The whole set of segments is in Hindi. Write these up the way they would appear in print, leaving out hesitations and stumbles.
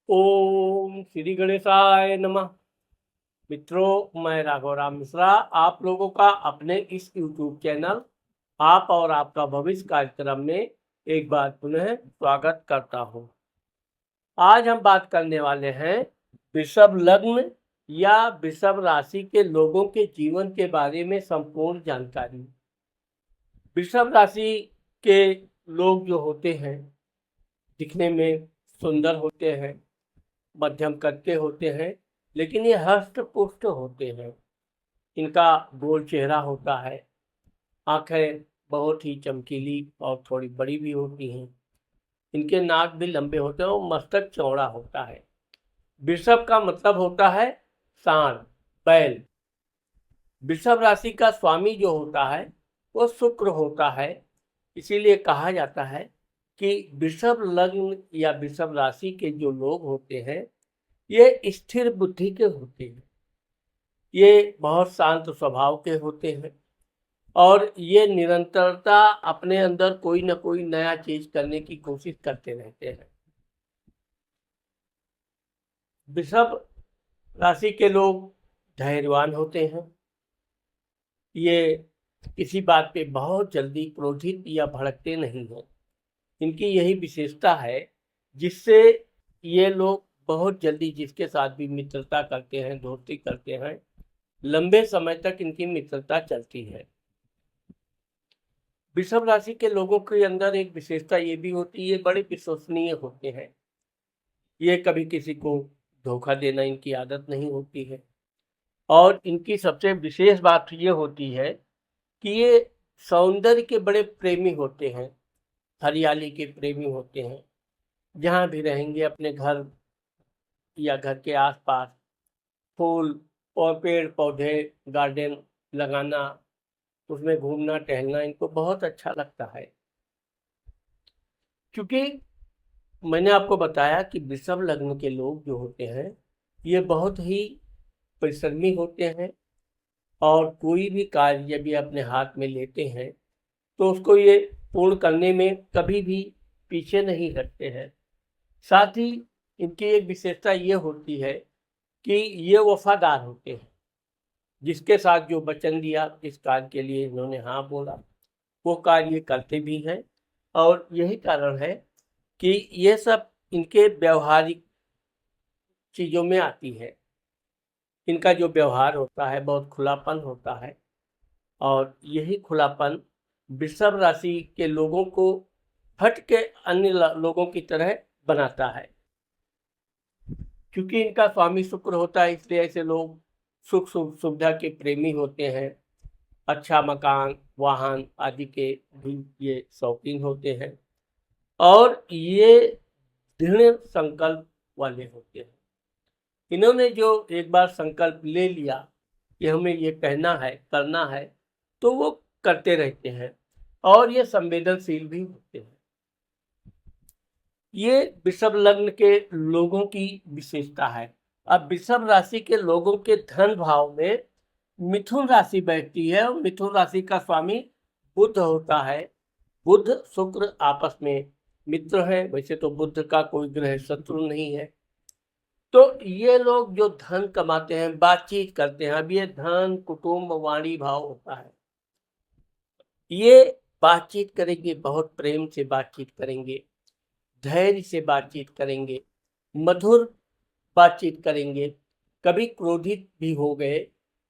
ओम श्री गणेशाय नमः। मित्रों, मैं राघव राम मिश्रा आप लोगों का अपने इस YouTube चैनल आप और आपका भविष्य कार्यक्रम में एक बार पुनः स्वागत करता हूं। आज हम बात करने वाले हैं वृषभ लग्न या वृषभ राशि के लोगों के जीवन के बारे में संपूर्ण जानकारी। वृषभ राशि के लोग जो होते हैं दिखने में सुंदर होते हैं, मध्यम कद के होते हैं, लेकिन ये हष्ट पुष्ट होते हैं। इनका गोल चेहरा होता है, आंखें बहुत ही चमकीली और थोड़ी बड़ी भी होती हैं। इनके नाक भी लंबे होते हैं और मस्तक चौड़ा होता है। वृषभ का मतलब होता है सांड, बैल। वृषभ राशि का स्वामी जो होता है वो शुक्र होता है। इसीलिए कहा जाता है कि वृषभ लग्न या वृषभ राशि के जो लोग होते हैं ये स्थिर बुद्धि के होते हैं। ये बहुत शांत स्वभाव के होते हैं और ये निरंतरता अपने अंदर कोई ना कोई नया चीज करने की कोशिश करते रहते हैं। वृषभ राशि के लोग धैर्यवान होते हैं। ये किसी बात पे बहुत जल्दी क्रोधित या भड़कते नहीं हैं। इनकी यही विशेषता है जिससे ये लोग बहुत जल्दी जिसके साथ भी मित्रता करते हैं, दोस्ती करते हैं, लंबे समय तक इनकी मित्रता चलती है। वृषभ राशि के लोगों के अंदर एक विशेषता ये भी होती है, ये बड़े विश्वसनीय होते हैं। ये कभी किसी को धोखा देना इनकी आदत नहीं होती है। और इनकी सबसे विशेष बात ये होती है कि ये सौंदर्य के बड़े प्रेमी होते हैं, हरियाली के प्रेमी होते हैं। जहाँ भी रहेंगे अपने घर या घर के आसपास फूल और पेड़ पौधे, गार्डन लगाना, उसमें घूमना टहलना इनको बहुत अच्छा लगता है। क्योंकि मैंने आपको बताया कि वृषभ लग्न के लोग जो होते हैं ये बहुत ही परिश्रमी होते हैं और कोई भी कार्य जब ये अपने हाथ में लेते हैं तो उसको ये पूर्ण करने में कभी भी पीछे नहीं हटते हैं। साथ ही इनकी एक विशेषता ये होती है कि ये वफादार होते हैं। जिसके साथ जो वचन दिया, जिस कार्य के लिए इन्होंने हाँ बोला, वो कार्य ये करते भी हैं। और यही कारण है कि ये सब इनके व्यवहारिक चीज़ों में आती है। इनका जो व्यवहार होता है बहुत खुलापन होता है और यही खुलापन वृषभ राशि के लोगों को हट के अन्य लोगों की तरह बनाता है। क्योंकि इनका स्वामी शुक्र होता है इसलिए ऐसे लोग सुख सुविधा के प्रेमी होते हैं। अच्छा मकान, वाहन आदि के भी ये शौकीन होते हैं और ये दृढ़ संकल्प वाले होते हैं। इन्होंने जो एक बार संकल्प ले लिया कि हमें ये कहना है, करना है, तो वो करते रहते हैं और ये संवेदनशील भी होते हैं। ये वृषभ लग्न के लोगों की विशेषता है। अब वृषभ राशि के लोगों के धन भाव में मिथुन राशि बैठती है और मिथुन राशि का स्वामी बुध होता है। बुध शुक्र आपस में मित्र हैं। वैसे तो बुध का कोई ग्रह शत्रु नहीं है। तो ये लोग जो धन कमाते हैं, बातचीत करते हैं, अब ये धन कुटुंब वाणी भाव होता है। ये बातचीत करेंगे, बहुत प्रेम से बातचीत करेंगे, धैर्य से बातचीत करेंगे, मधुर बातचीत करेंगे। कभी क्रोधित भी हो गए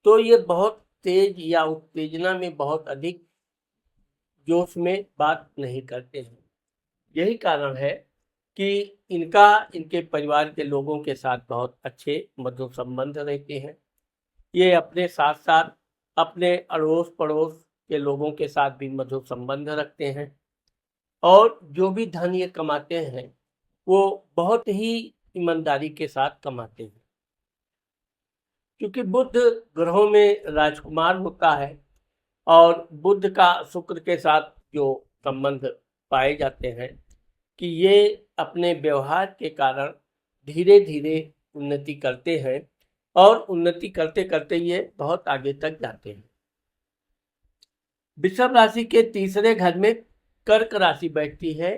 तो ये बहुत तेज या उत्तेजना में बहुत अधिक जोश में बात नहीं करते हैं। यही कारण है कि इनके परिवार के लोगों के साथ बहुत अच्छे मधुर संबंध रहते हैं। ये अपने साथ साथ अपने अड़ोस पड़ोस के लोगों के साथ भी मधुर संबंध रखते हैं और जो भी धन ये कमाते हैं वो बहुत ही ईमानदारी के साथ कमाते हैं। क्योंकि बुध ग्रहों में राजकुमार होता है और बुध का शुक्र के साथ जो संबंध पाए जाते हैं कि ये अपने व्यवहार के कारण धीरे धीरे उन्नति करते हैं और उन्नति करते करते ये बहुत आगे तक जाते हैं। वृषभ राशि के तीसरे घर में कर्क राशि बैठती है।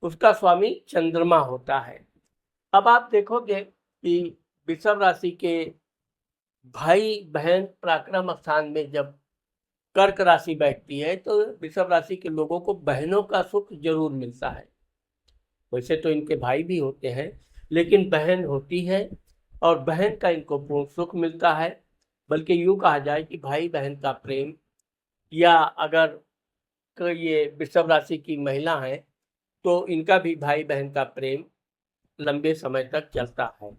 उसका स्वामी चंद्रमा होता है। अब आप देखोगे कि वृषभ राशि के भाई बहन पराक्रम स्थान में जब कर्क राशि बैठती है तो वृषभ राशि के लोगों को बहनों का सुख जरूर मिलता है। वैसे तो इनके भाई भी होते हैं, लेकिन बहन होती है और बहन का इनको पूर्ण सुख मिलता है। बल्कि यूं कहा जाए कि भाई बहन का प्रेम, या अगर ये वृषभ राशि की महिला है तो इनका भी भाई बहन का प्रेम लंबे समय तक चलता है।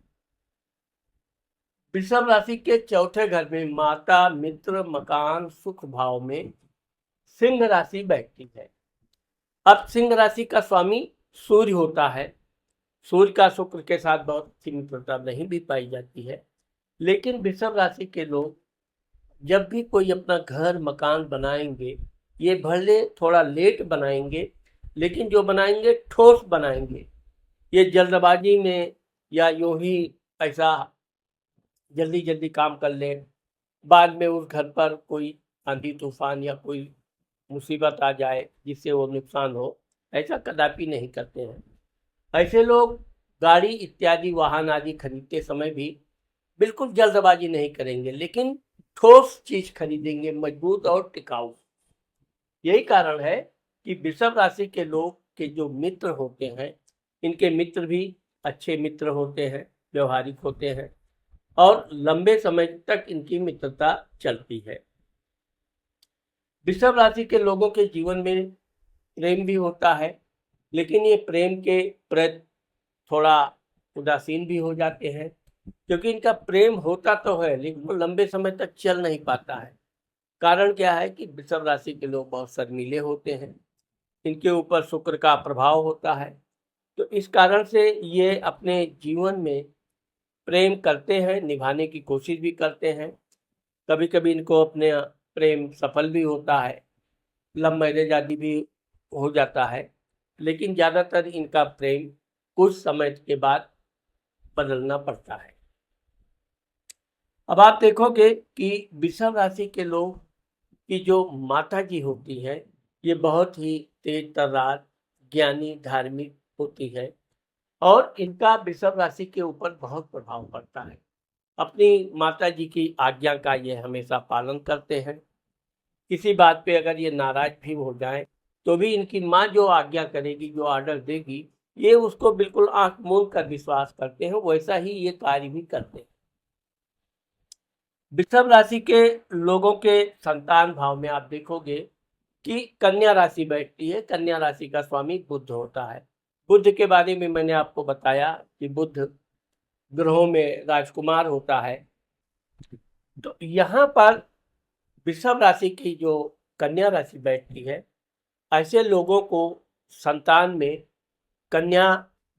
वृषभ राशि के चौथे घर में माता मित्र मकान सुख भाव में सिंह राशि बैठती है। अब सिंह राशि का स्वामी सूर्य होता है। सूर्य का शुक्र के साथ बहुत अच्छी मित्रता नहीं भी पाई जाती है, लेकिन वृषभ राशि के लोग जब भी कोई अपना घर मकान बनाएंगे, ये भले थोड़ा लेट बनाएंगे, लेकिन जो बनाएंगे ठोस बनाएंगे। ये जल्दबाजी में या यूं ही ऐसा जल्दी जल्दी काम कर ले, बाद में उस घर पर कोई आंधी तूफान या कोई मुसीबत आ जाए जिससे वो नुकसान हो, ऐसा कदापि नहीं करते हैं। ऐसे लोग गाड़ी इत्यादि वाहन आदि खरीदते समय भी बिल्कुल जल्दबाजी नहीं करेंगे, लेकिन ठोस चीज खरीदेंगे, मजबूत और टिकाऊ। यही कारण है कि वृषभ राशि के लोग के जो मित्र होते हैं, इनके मित्र भी अच्छे मित्र होते हैं, व्यवहारिक होते हैं और लंबे समय तक इनकी मित्रता चलती है। वृषभ राशि के लोगों के जीवन में प्रेम भी होता है, लेकिन ये प्रेम के प्रति थोड़ा उदासीन भी हो जाते हैं, क्योंकि इनका प्रेम होता तो है लेकिन वो लंबे समय तक चल नहीं पाता है। कारण क्या है कि वृषभ राशि के लोग बहुत शर्मीले होते हैं, इनके ऊपर शुक्र का प्रभाव होता है, तो इस कारण से ये अपने जीवन में प्रेम करते हैं, निभाने की कोशिश भी करते हैं। कभी कभी इनको अपने प्रेम सफल भी होता है, लव मैरिज आदि भी हो जाता है, लेकिन ज़्यादातर इनका प्रेम कुछ समय के बाद बदलना पड़ता है। अब आप देखोगे कि वृषभ राशि के लोग की जो माता जी होती है, ये बहुत ही तेज तर्रार, ज्ञानी, धार्मिक होती है और इनका वृषभ राशि के ऊपर बहुत प्रभाव पड़ता है। अपनी माता जी की आज्ञा का ये हमेशा पालन करते हैं। किसी बात पे अगर ये नाराज भी हो जाएं, तो भी इनकी माँ जो आज्ञा करेगी, जो ऑर्डर देगी, ये उसको बिल्कुल आंख मूंद कर विश्वास करते हैं, वैसा ही ये कार्य भी करते हैं। वृषभ राशि के लोगों के संतान भाव में आप देखोगे कि कन्या राशि बैठती है। कन्या राशि का स्वामी बुध होता है। बुध के बारे में मैंने आपको बताया कि बुध ग्रहों में राजकुमार होता है। तो यहाँ पर वृषभ राशि की जो कन्या राशि बैठती है, ऐसे लोगों को संतान में कन्या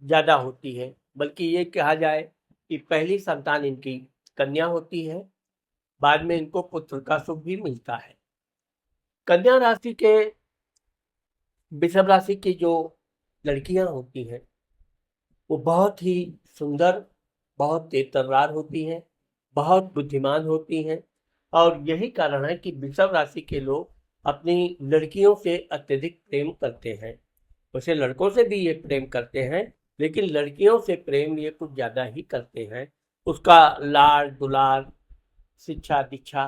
ज्यादा होती है, बल्कि ये कहा जाए कि पहली संतान इनकी कन्या होती है, बाद में इनको पुत्र का सुख भी मिलता है। कन्या राशि के वृषभ राशि की जो लड़कियां होती हैं, वो बहुत ही सुंदर, बहुत तेज-तर्रार होती हैं, बहुत बुद्धिमान होती हैं और यही कारण है कि वृषभ राशि के लोग अपनी लड़कियों से अत्यधिक प्रेम करते हैं। वैसे लड़कों से भी ये प्रेम करते हैं, लेकिन लड़कियों से प्रेम ये कुछ ज़्यादा ही करते हैं। उसका लाड दुलार, शिक्षा दीक्षा।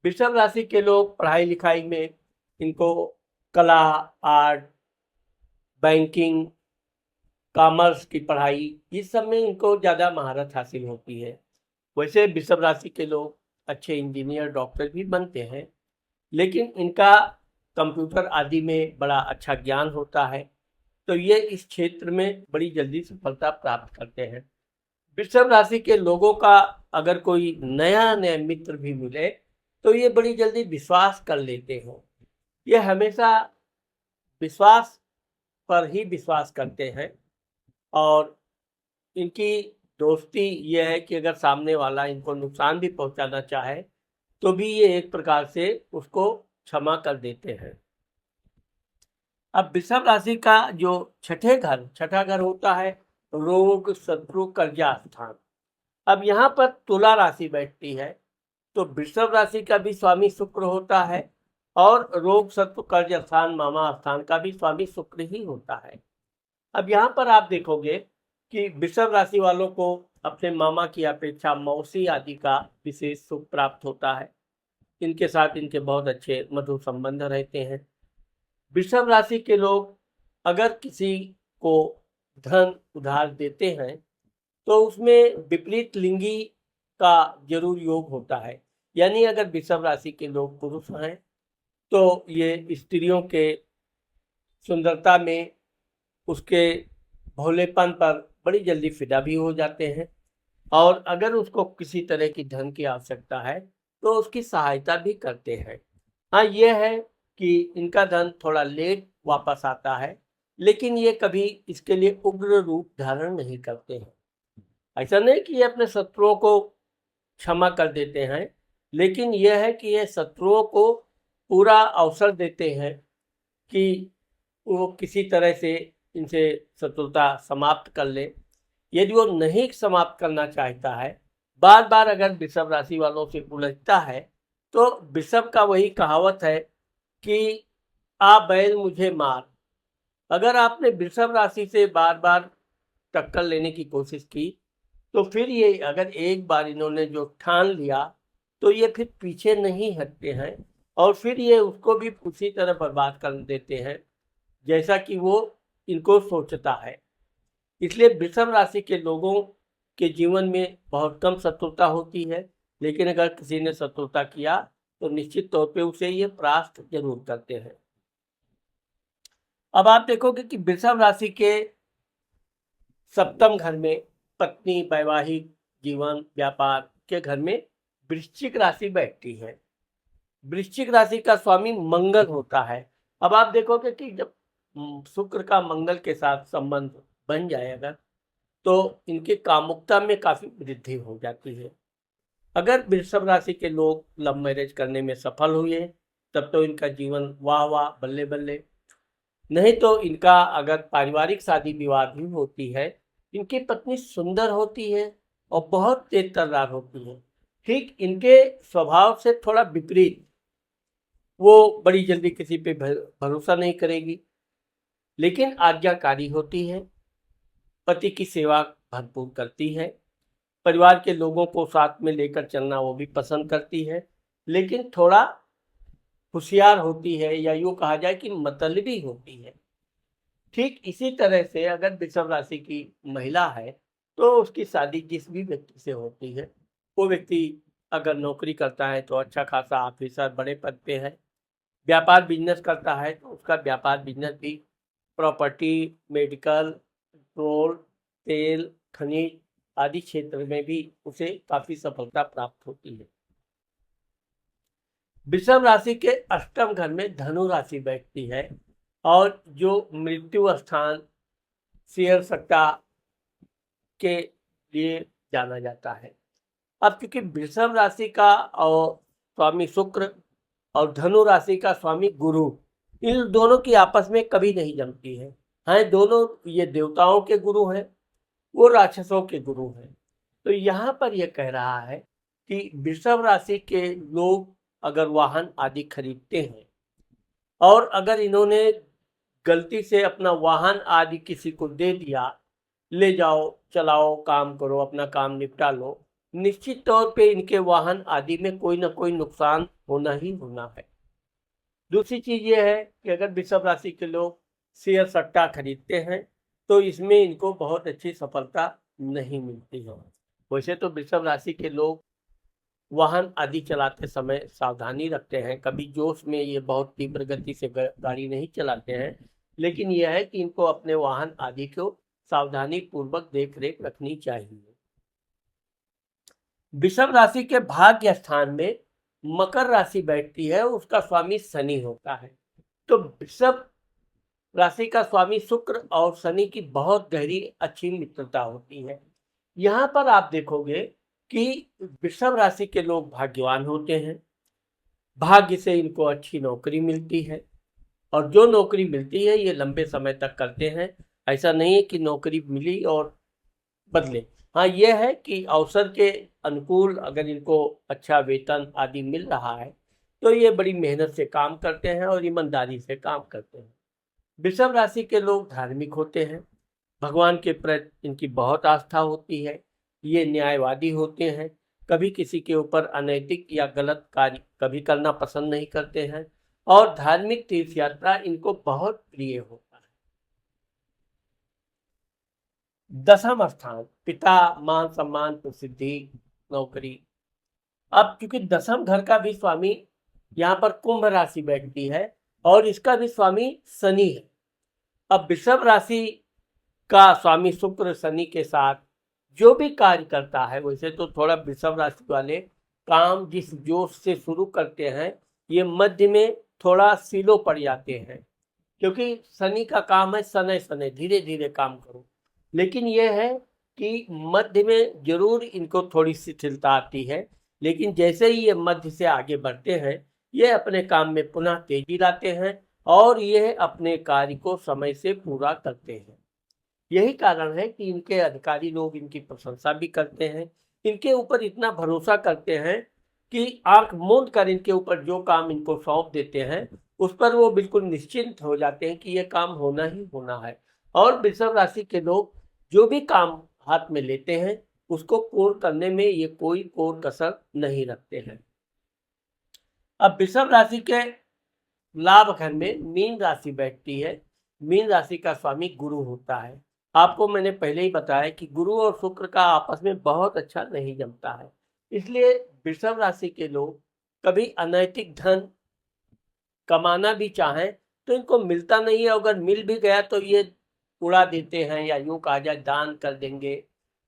वृषभ राशि के लोग पढ़ाई लिखाई में इनको कला, आर्ट, बैंकिंग, कॉमर्स की पढ़ाई, इस सब में इनको ज़्यादा महारत हासिल होती है। वैसे वृषभ राशि के लोग अच्छे इंजीनियर, डॉक्टर भी बनते हैं, लेकिन इनका कंप्यूटर आदि में बड़ा अच्छा ज्ञान होता है, तो ये इस क्षेत्र में बड़ी जल्दी सफलता प्राप्त करते हैं। वृषभ राशि के लोगों का अगर कोई नया नया मित्र भी मिले, तो ये बड़ी जल्दी विश्वास कर लेते हैं। ये हमेशा विश्वास पर ही विश्वास करते हैं और इनकी दोस्ती ये है कि अगर सामने वाला इनको नुकसान भी पहुंचाना चाहे, तो भी ये एक प्रकार से उसको क्षमा कर देते हैं। अब वृषभ राशि का जो छठा घर होता है रोग, शत्रु, कर्जा स्थान। अब यहाँ पर तुला राशि बैठती है, तो वृषभ राशि का भी स्वामी शुक्र होता है और रोग, शत्रु, कर्ज स्थान, मामा स्थान का भी स्वामी शुक्र ही होता है। अब यहाँ पर आप देखोगे कि वृषभ राशि वालों को अपने मामा की अपेक्षा मौसी आदि का विशेष सुख प्राप्त होता है। इनके साथ इनके बहुत अच्छे मधुर संबंध रहते हैं। वृषभ राशि के लोग अगर किसी को धन उधार देते हैं तो उसमें विपरीत लिंगी का जरूर योग होता है। यानी अगर वृषभ राशि के लोग पुरुष हैं तो ये स्त्रियों के सुंदरता में, उसके भोलेपन पर बड़ी जल्दी फिदा भी हो जाते हैं, और अगर उसको किसी तरह की धन की आवश्यकता है तो उसकी सहायता भी करते हैं। हाँ, ये है कि इनका धन थोड़ा लेट वापस आता है, लेकिन ये कभी इसके लिए उग्र रूप धारण नहीं करते हैं। ऐसा नहीं कि ये अपने शत्रुओं को क्षमा कर देते हैं, लेकिन यह है कि ये शत्रुओं को पूरा अवसर देते हैं कि वो किसी तरह से इनसे शत्रुता समाप्त कर ले। यदि वो नहीं समाप्त करना चाहता है, बार बार अगर वृषभ राशि वालों से उलझता है, तो वृषभ का वही कहावत है कि आ बैल मुझे मार। अगर आपने वृषभ राशि से बार बार टक्कर लेने की कोशिश की, तो फिर ये अगर एक बार इन्होंने जो ठान लिया तो ये फिर पीछे नहीं हटते हैं, और फिर ये उसको भी उसी तरह बर्बाद कर देते हैं जैसा कि वो इनको सोचता है। इसलिए वृषभ राशि के लोगों के जीवन में बहुत कम शत्रुता होती है, लेकिन अगर किसी ने शत्रुता किया तो निश्चित तौर पे उसे ये परास्त जरूर करते हैं। अब आप देखोगे कि वृषभ राशि के सप्तम घर में पत्नी, वैवाहिक जीवन, व्यापार के घर में वृश्चिक राशि बैठती है। वृश्चिक राशि का स्वामी मंगल होता है। अब आप देखोगे कि जब शुक्र का मंगल के साथ संबंध बन जाएगा तो इनकी कामुकता में काफी वृद्धि हो जाती है। अगर वृषभ राशि के लोग लव मैरिज करने में सफल हुए तब तो इनका जीवन वाह वाह बल्ले बल्ले। नहीं तो इनका अगर पारिवारिक शादी विवाह भी होती है, इनकी पत्नी सुंदर होती है और बहुत तेज तर्रार होती है। ठीक इनके स्वभाव से थोड़ा विपरीत, वो बड़ी जल्दी किसी पे भरोसा नहीं करेगी, लेकिन आज्ञाकारी होती है, पति की सेवा भरपूर करती है, परिवार के लोगों को साथ में लेकर चलना वो भी पसंद करती है, लेकिन थोड़ा होशियार होती है, या यूँ कहा जाए कि मतलबी होती है। ठीक इसी तरह से अगर वृषभ राशि की महिला है तो उसकी शादी जिस भी व्यक्ति से होती है, वो व्यक्ति अगर नौकरी करता है तो अच्छा खासा ऑफिसर बड़े पद पे है, व्यापार बिजनेस करता है तो उसका व्यापार बिजनेस भी प्रॉपर्टी, मेडिकल, पेट्रोल, तेल, खनिज आदि क्षेत्र में भी उसे काफी सफलता प्राप्त होती है। वृषभ राशि के अष्टम घर में धनु राशि बैठती है, और जो मृत्यु स्थान शेयर सट्टा के लिए जाना जाता है। अब क्योंकि वृषभ राशि का और स्वामी शुक्र और धनु राशि का स्वामी गुरु, इन दोनों की आपस में कभी नहीं जमती है। हाँ, दोनों ये देवताओं के गुरु हैं, वो राक्षसों के गुरु हैं। तो यहाँ पर यह कह रहा है कि वृषभ राशि के लोग अगर वाहन आदि खरीदते हैं, और अगर इन्होंने गलती से अपना वाहन आदि किसी को दे दिया, ले जाओ, चलाओ, काम करो, अपना काम निपटा लो, निश्चित तौर पे इनके वाहन आदि में कोई ना कोई नुकसान होना ही होना है। दूसरी चीज ये है कि अगर वृषभ राशि के लोग शेयर सट्टा खरीदते हैं तो इसमें इनको बहुत अच्छी सफलता नहीं मिलती है। वैसे तो वृषभ राशि के लोग वाहन आदि चलाते समय सावधानी रखते हैं, कभी जोश में ये बहुत तीव्र गति से गाड़ी नहीं चलाते हैं, लेकिन यह है कि इनको अपने वाहन आदि को सावधानी पूर्वक देख रेख रखनी चाहिए। वृषभ राशि के भाग्य स्थान में मकर राशि बैठती है, उसका स्वामी शनि होता है। तो वृषभ राशि का स्वामी शुक्र और शनि की बहुत गहरी अच्छी मित्रता होती है। यहाँ पर आप देखोगे कि वृषभ राशि के लोग भाग्यवान होते हैं, भाग्य से इनको अच्छी नौकरी मिलती है, और जो नौकरी मिलती है ये लंबे समय तक करते हैं। ऐसा नहीं है कि नौकरी मिली और बदले। हाँ, यह है कि अवसर के अनुकूल अगर इनको अच्छा वेतन आदि मिल रहा है तो ये बड़ी मेहनत से काम करते हैं और ईमानदारी से काम करते हैं। वृषभ राशि के लोग धार्मिक होते हैं, भगवान के प्रति इनकी बहुत आस्था होती है। ये न्यायवादी होते हैं, कभी किसी के ऊपर अनैतिक या गलत कार्य कभी करना पसंद नहीं करते हैं, और धार्मिक तीर्थ यात्रा इनको बहुत प्रिय होता है। दसम स्थान, पिता, मान सम्मान, प्रसिद्धि, नौकरी। अब क्योंकि दसम घर का भी स्वामी यहाँ पर कुंभ राशि बैठती है और इसका भी स्वामी शनि है। अब वृषभ राशि का स्वामी शुक्र शनि के साथ जो भी कार्य करता है, वैसे तो थोड़ा वृषभ राशि वाले काम जिस जोश से शुरू करते हैं, ये मध्य में थोड़ा स्लो पड़ जाते हैं, क्योंकि शनि का काम है सने सने धीरे धीरे काम करो। लेकिन यह है कि मध्य में जरूर इनको थोड़ी शिथिलता आती है, लेकिन जैसे ही ये मध्य से आगे बढ़ते हैं, ये अपने काम में पुनः तेजी लाते हैं और यह अपने कार्य को समय से पूरा करते हैं। यही कारण है कि इनके अधिकारी लोग इनकी प्रशंसा भी करते हैं, इनके ऊपर इतना भरोसा करते हैं कि आंख मूंद कर इनके ऊपर जो काम इनको सौंप देते हैं, उस पर वो बिल्कुल निश्चिंत हो जाते हैं कि ये काम होना ही होना है। और वृषभ राशि के लोग जो भी काम हाथ में लेते हैं, उसको पूर्ण करने में ये कोई कोर कसर नहीं रखते हैं। अब वृषभ राशि के लाभ घर में मीन राशि बैठती है। मीन राशि का स्वामी गुरु होता है। आपको मैंने पहले ही बताया कि गुरु और शुक्र का आपस में बहुत अच्छा नहीं जमता है, इसलिए वृषभ राशि के लोग कभी अनैतिक धन कमाना भी चाहें तो इनको मिलता नहीं है। अगर मिल भी गया तो ये उड़ा देते हैं, या यूं कहा जाए दान कर देंगे,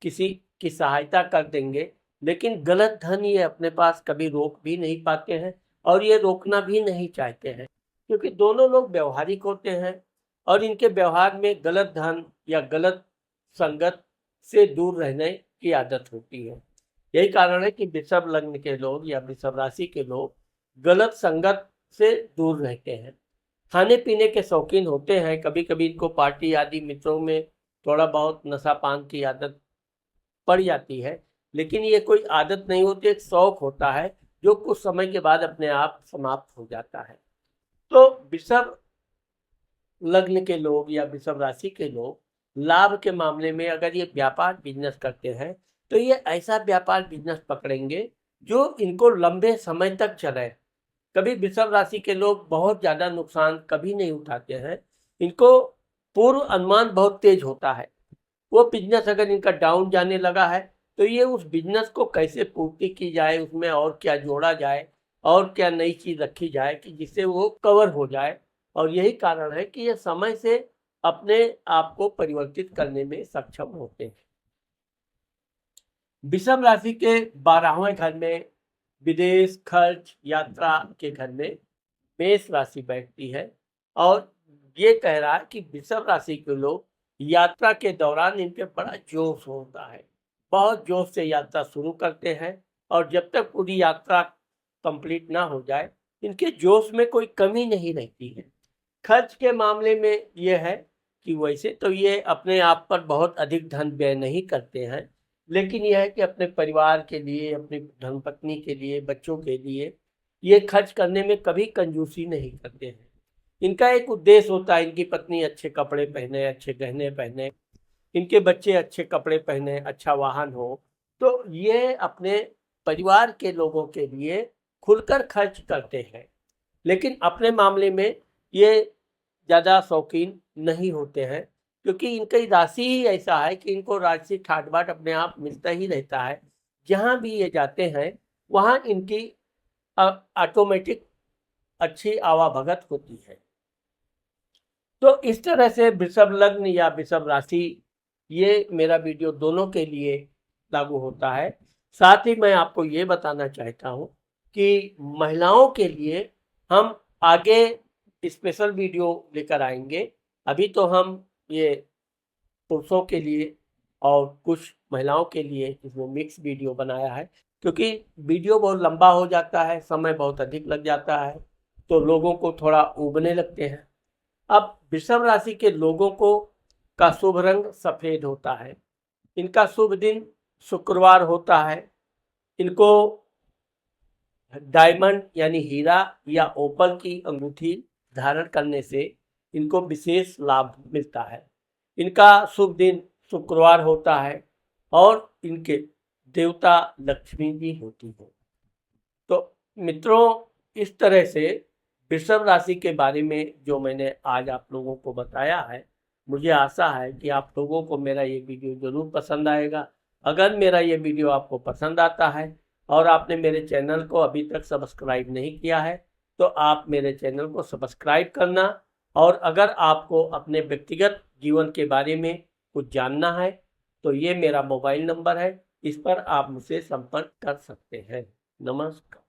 किसी की सहायता कर देंगे, लेकिन गलत धन ये अपने पास कभी रोक भी नहीं पाते हैं और ये रोकना भी नहीं चाहते हैं, क्योंकि दोनों लोग व्यवहारिक होते हैं और इनके व्यवहार में गलत धन या गलत संगत से दूर रहने की आदत होती है। यही कारण है कि वृषभ लग्न के लोग या वृषभ राशि के लोग गलत संगत से दूर रहते हैं। खाने पीने के शौकीन होते हैं, कभी कभी इनको पार्टी आदि मित्रों में थोड़ा बहुत नशा पान की आदत पड़ जाती है, लेकिन ये कोई आदत नहीं होती, एक शौक होता है जो कुछ समय के बाद अपने आप समाप्त हो जाता है। तो वृषभ लग्न के लोग या वृषभ राशि के लोग लाभ के मामले में अगर ये व्यापार बिजनेस करते हैं, तो ये ऐसा व्यापार बिजनेस पकड़ेंगे जो इनको लंबे समय तक चले। कभी वृषभ राशि के लोग बहुत ज़्यादा नुकसान कभी नहीं उठाते हैं, इनको पूर्व अनुमान बहुत तेज होता है। वो बिजनेस अगर इनका डाउन जाने लगा है, तो ये उस बिजनेस को कैसे पूर्ति की जाए, उसमें और क्या जोड़ा जाए और क्या नई चीज़ रखी जाए कि जिससे वो कवर हो जाए। और यही कारण है कि ये समय से अपने आप को परिवर्तित करने में सक्षम होते हैं। वृषभ राशि के 12वें घर में विदेश खर्च यात्रा के घर में मेष राशि बैठती है और ये कह रहा है कि वृषभ राशि के लोग यात्रा के दौरान इनके बड़ा जोश होता है, बहुत जोश से यात्रा शुरू करते हैं और जब तक पूरी यात्रा कंप्लीट ना हो जाए, इनके जोश में कोई कमी नहीं रहती है। खर्च के मामले में यह है कि वैसे तो ये अपने आप पर बहुत अधिक धन व्यय नहीं करते हैं, लेकिन यह है कि अपने परिवार के लिए, अपनी धर्मपत्नी के लिए, बच्चों के लिए ये खर्च करने में कभी कंजूसी नहीं करते हैं। इनका एक उद्देश्य होता है, इनकी पत्नी अच्छे कपड़े पहने, अच्छे गहने पहने, इनके बच्चे अच्छे कपड़े पहने, अच्छा वाहन हो, तो ये अपने परिवार के लोगों के लिए खुलकर खर्च करते हैं। लेकिन अपने मामले में ये ज़्यादा शौकीन नहीं होते हैं, क्योंकि इनकी राशि ही ऐसा है कि इनको राशि ठाट बाट अपने आप मिलता ही रहता है। जहाँ भी ये जाते हैं वहाँ इनकी ऑटोमेटिक अच्छी आवाभगत होती है। तो इस तरह से वृषभ लग्न या वृषभ राशि, ये मेरा वीडियो दोनों के लिए लागू होता है। साथ ही मैं आपको ये बताना चाहता हूँ कि महिलाओं के लिए हम आगे स्पेशल वीडियो लेकर आएंगे। अभी तो हम ये पुरुषों के लिए और कुछ महिलाओं के लिए इसमें मिक्स वीडियो बनाया है, क्योंकि वीडियो बहुत लंबा हो जाता है, समय बहुत अधिक लग जाता है, तो लोगों को थोड़ा ऊबने लगते हैं। अब वृषभ राशि के लोगों को का शुभ रंग सफेद होता है, इनका शुभ दिन शुक्रवार होता है। इनको डायमंड यानी हीरा या ओपल की अंगूठी धारण करने से इनको विशेष लाभ मिलता है। इनका शुभ दिन शुक्रवार होता है और इनके देवता लक्ष्मी जी होती है। तो मित्रों, इस तरह से वृषभ राशि के बारे में जो मैंने आज आप लोगों को बताया है, मुझे आशा है कि आप लोगों को मेरा ये वीडियो जरूर पसंद आएगा। अगर मेरा ये वीडियो आपको पसंद आता है और आपने मेरे चैनल को अभी तक सब्सक्राइब नहीं किया है तो आप मेरे चैनल को सब्सक्राइब करना, और अगर आपको अपने व्यक्तिगत जीवन के बारे में कुछ जानना है तो ये मेरा मोबाइल नंबर है, इस पर आप मुझसे संपर्क कर सकते हैं। नमस्कार।